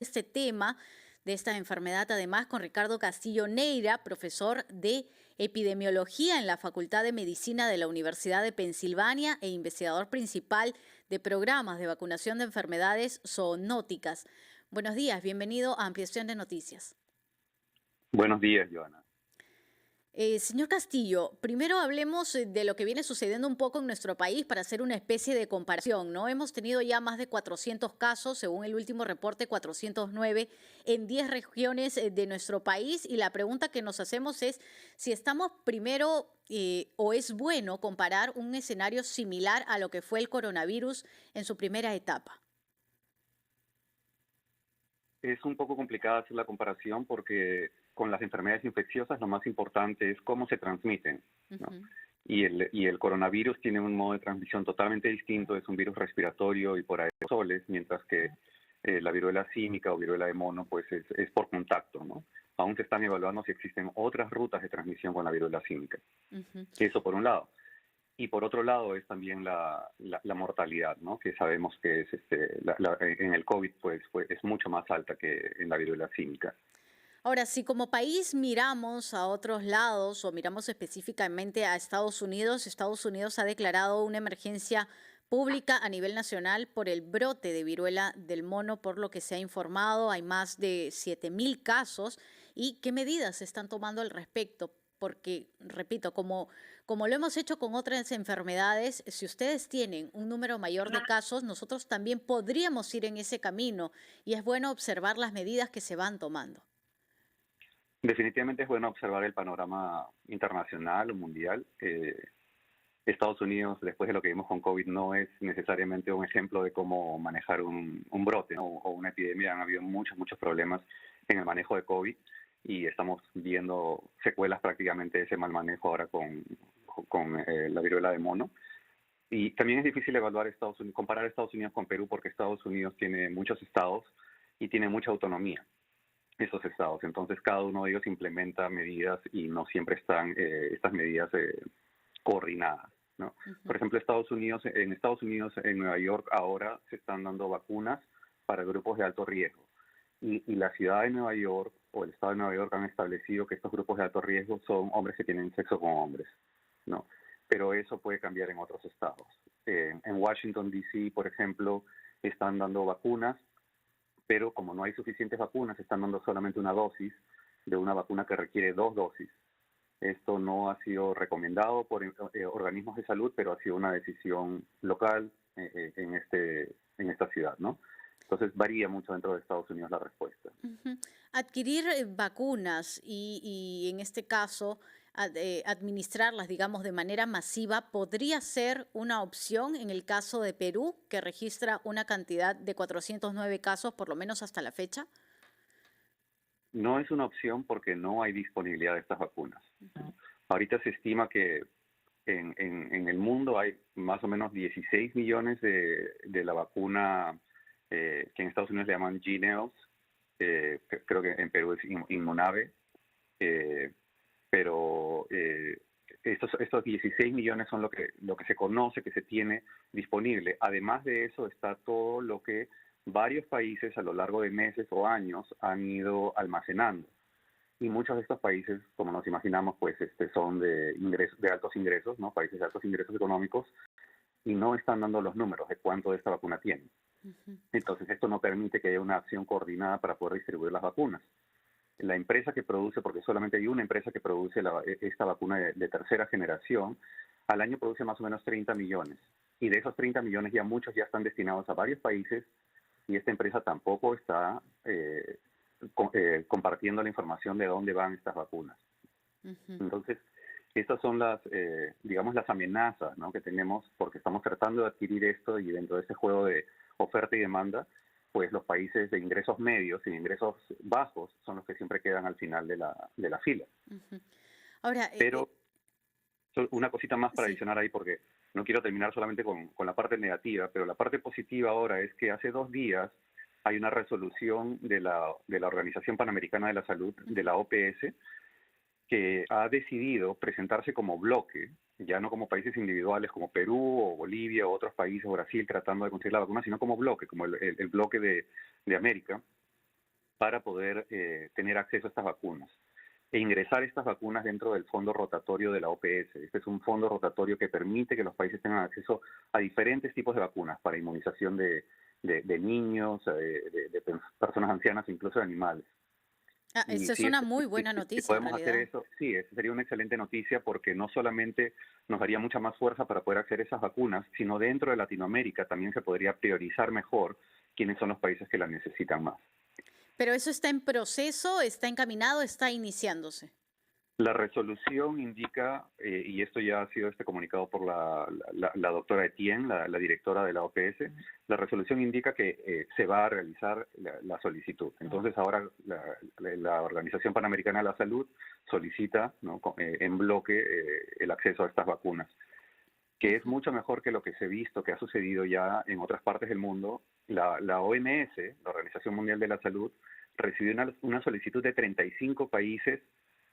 este tema, de esta enfermedad, además con Ricardo Castillo Neira, profesor de epidemiología en la Facultad de Medicina de la Universidad de Pensilvania e investigador principal de programas de vacunación de enfermedades zoonóticas. Buenos días, bienvenido a Ampliación de Noticias. Buenos días, Joana. Señor Castillo, primero hablemos de lo que viene sucediendo un poco en nuestro país para hacer una especie de comparación, ¿no? Hemos tenido ya más de 400 casos, según el último reporte, 409 en 10 regiones de nuestro país, y la pregunta que nos hacemos es si estamos primero o es bueno comparar un escenario similar a lo que fue el coronavirus en su primera etapa. Es un poco complicado hacer la comparación porque con las enfermedades infecciosas lo más importante es cómo se transmiten, ¿no? Ujú. Y el coronavirus tiene un modo de transmisión totalmente distinto, es un virus respiratorio y por aerosoles, mientras que la viruela símica o viruela de mono pues es por contacto, ¿no? Aún se están evaluando si existen otras rutas de transmisión con la viruela símica. Ujú. Eso por un lado. Y por otro lado es también la mortalidad, ¿no? Que sabemos que es en el COVID es mucho más alta que en la viruela símica. Ahora, si como país miramos a otros lados o miramos específicamente a Estados Unidos ha declarado una emergencia pública a nivel nacional por el brote de viruela del mono, por lo que se ha informado. Hay más de 7.000 casos. ¿Y qué medidas se están tomando al respecto? Porque, repito, como lo hemos hecho con otras enfermedades, si ustedes tienen un número mayor de casos, nosotros también podríamos ir en ese camino y es bueno observar las medidas que se van tomando. Definitivamente es bueno observar el panorama internacional o mundial. Estados Unidos, después de lo que vimos con COVID, no es necesariamente un ejemplo de cómo manejar un brote, ¿no? O una epidemia. Han habido muchos problemas en el manejo de COVID y estamos viendo secuelas prácticamente de ese mal manejo ahora con la viruela de mono. Y también es difícil evaluar Estados Unidos, comparar Estados Unidos con Perú porque Estados Unidos tiene muchos estados y tiene mucha autonomía esos estados. Entonces cada uno de ellos implementa medidas y no siempre están estas medidas coordinadas, ¿no? Ujú. Por ejemplo, Estados Unidos, en Nueva York ahora se están dando vacunas para grupos de alto riesgo. Y la ciudad de Nueva York o el estado de Nueva York han establecido que estos grupos de alto riesgo son hombres que tienen sexo con hombres, ¿no? Pero eso puede cambiar en otros estados. En Washington, D.C., por ejemplo, están dando vacunas, pero como no hay suficientes vacunas, están dando solamente una dosis de una vacuna que requiere 2 dosis. Esto no ha sido recomendado por organismos de salud, pero ha sido una decisión local en esta ciudad, ¿no? Entonces varía mucho dentro de Estados Unidos la respuesta. Ujú. Adquirir vacunas y en este caso administrarlas, digamos, de manera masiva, podría ser una opción en el caso de Perú, que registra una cantidad de 409 casos, por lo menos hasta la fecha. No es una opción porque no hay disponibilidad de estas vacunas, Ujú. ¿no? Ahorita se estima que en el mundo hay más o menos 16 millones de la vacuna que en Estados Unidos le llaman Jynneos, creo que en Perú es Inmunave, eh, pero estos 16 millones son lo que se conoce, que se tiene disponible. Además de eso está todo lo que varios países a lo largo de meses o años han ido almacenando. Y muchos de estos países, como nos imaginamos, pues son de altos ingresos, ¿no? Países de altos ingresos económicos, y no están dando los números de cuánto de esta vacuna tienen. Ujú. Entonces, esto no permite que haya una acción coordinada para poder distribuir las vacunas. La empresa que produce, porque solamente hay una empresa que produce esta vacuna de tercera generación, al año produce más o menos 30 millones. Y de esos 30 millones ya muchos ya están destinados a varios países y esta empresa tampoco está compartiendo la información de dónde van estas vacunas. Ujú. Entonces, estas son digamos, las amenazas, ¿no?, que tenemos porque estamos tratando de adquirir esto y dentro de ese juego de oferta y demanda, pues los países de ingresos medios y de ingresos bajos son los que siempre quedan al final de la fila. Ujú. Ahora, Pero una cosita más para sí. adicionar ahí, porque no quiero terminar solamente con la parte negativa, pero la parte positiva ahora es que hace 2 días hay una resolución de la Organización Panamericana de la Salud, de Ujú. la OPS, que ha decidido presentarse como bloque, ya no como países individuales como Perú o Bolivia o otros países, Brasil, tratando de conseguir la vacuna, sino como bloque, como el bloque de América, para poder tener acceso a estas vacunas e ingresar estas vacunas dentro del fondo rotatorio de la OPS. Este es un fondo rotatorio que permite que los países tengan acceso a diferentes tipos de vacunas para inmunización de niños, de personas ancianas, incluso de animales. Y Eso es si, una muy buena si noticia en podemos hacer realidad. eso, sí, eso sería una excelente noticia porque no solamente nos daría mucha más fuerza para poder acceder a esas vacunas, sino dentro de Latinoamérica también se podría priorizar mejor quiénes son los países que las necesitan más. Pero eso está en proceso, está encaminado, está iniciándose. La resolución indica, y esto ya ha sido comunicado por la doctora Etienne, la directora de la OPS, la resolución indica que se va a realizar la solicitud. Entonces ahora la Organización Panamericana de la Salud solicita, ¿no?, en bloque el acceso a estas vacunas, que es Ujú. mucho mejor que lo que se ha visto, que ha sucedido ya en otras partes del mundo. La OMS, la Organización Mundial de la Salud, recibió una solicitud de 35 países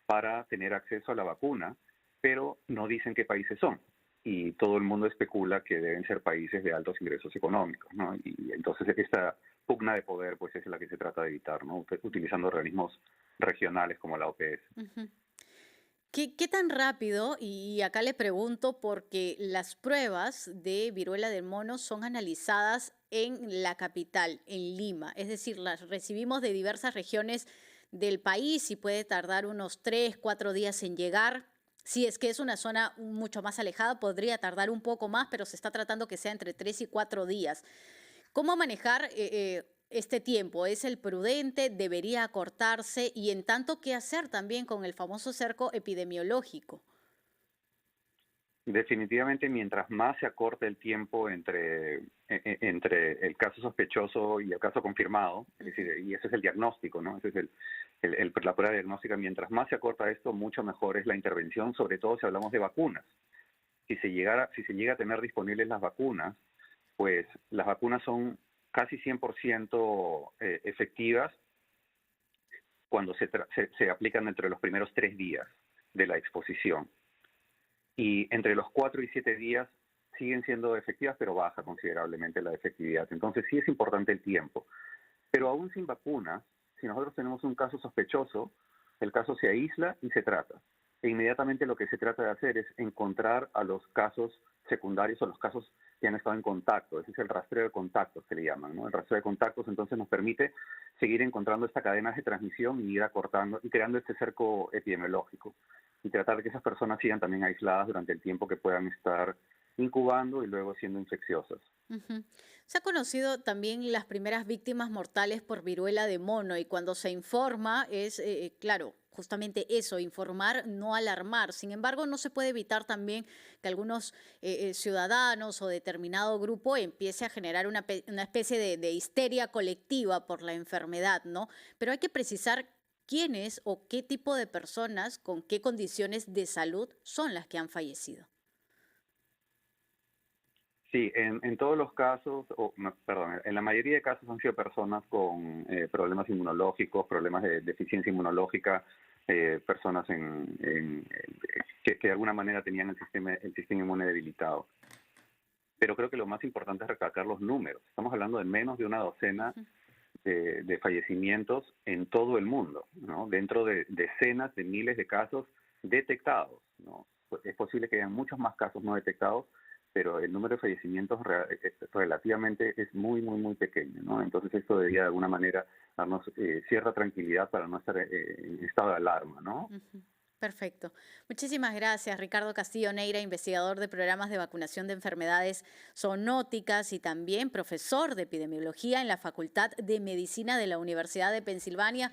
para tener acceso a la vacuna, pero no dicen qué países son. Y todo el mundo especula que deben ser países de altos ingresos económicos, ¿no? Y entonces esta pugna de poder pues es la que se trata de evitar, ¿no? Utilizando organismos regionales como la OPS. Ujú. ¿Qué tan rápido? Y acá le pregunto porque las pruebas de viruela del mono son analizadas en la capital, en Lima. Es decir, las recibimos de diversas regiones del país y puede tardar unos 3, 4 días en llegar. Si es que es una zona mucho más alejada, podría tardar un poco más, pero se está tratando que sea entre 3 y 4 días. ¿Cómo manejar este tiempo? ¿Es el prudente? ¿Debería acortarse? Y en tanto, ¿qué hacer también con el famoso cerco epidemiológico? Definitivamente, mientras más se acorte el tiempo entre el caso sospechoso y el caso confirmado, es Ujú. decir, y ese es el diagnóstico, ¿no? Ese es la prueba diagnóstica. Mientras más se acorta esto, mucho mejor es la intervención, sobre todo si hablamos de vacunas. Si se llega a tener disponibles las vacunas, pues las vacunas son casi 100% efectivas cuando se aplican entre los primeros 3 días de la exposición. Y entre los 4 y 7 días siguen siendo efectivas, pero baja considerablemente la efectividad. Entonces sí es importante el tiempo. Pero aún sin vacunas, si nosotros tenemos un caso sospechoso, el caso se aísla y se trata. E inmediatamente lo que se trata de hacer es encontrar a los casos secundarios o los casos que han estado en contacto. Ese es el rastreo de contactos que le llaman, ¿no? El rastreo de contactos entonces nos permite seguir encontrando esta cadena de transmisión y ir acortando y creando este cerco epidemiológico y tratar de que esas personas sigan también aisladas durante el tiempo que puedan estar incubando y luego siendo infecciosas. Ujú. Se ha conocido también las primeras víctimas mortales por viruela de mono y cuando se informa es, claro, justamente eso, informar, no alarmar. Sin embargo, no se puede evitar también que algunos ciudadanos o determinado grupo empiece a generar una especie de histeria colectiva por la enfermedad, ¿no? Pero hay que precisar quiénes o qué tipo de personas con qué condiciones de salud son las que han fallecido. Sí, en todos los casos, o no, perdón, en la mayoría de casos han sido personas con problemas inmunológicos, problemas de deficiencia inmunológica, personas que de alguna manera tenían el sistema inmune debilitado. Pero creo que lo más importante es recalcar los números. Estamos hablando de menos de una docena Ujú. de fallecimientos en todo el mundo, ¿no? Dentro de decenas de miles de casos detectados, ¿no? Pues es posible que hayan muchos más casos no detectados, pero el número de fallecimientos relativamente es muy, muy, muy pequeño, ¿no? Entonces esto debería de alguna manera darnos cierta tranquilidad para no estar en estado de alarma, ¿no? Ujú. Perfecto. Muchísimas gracias, Ricardo Castillo Neira, investigador de programas de vacunación de enfermedades zoonóticas y también profesor de epidemiología en la Facultad de Medicina de la Universidad de Pensilvania.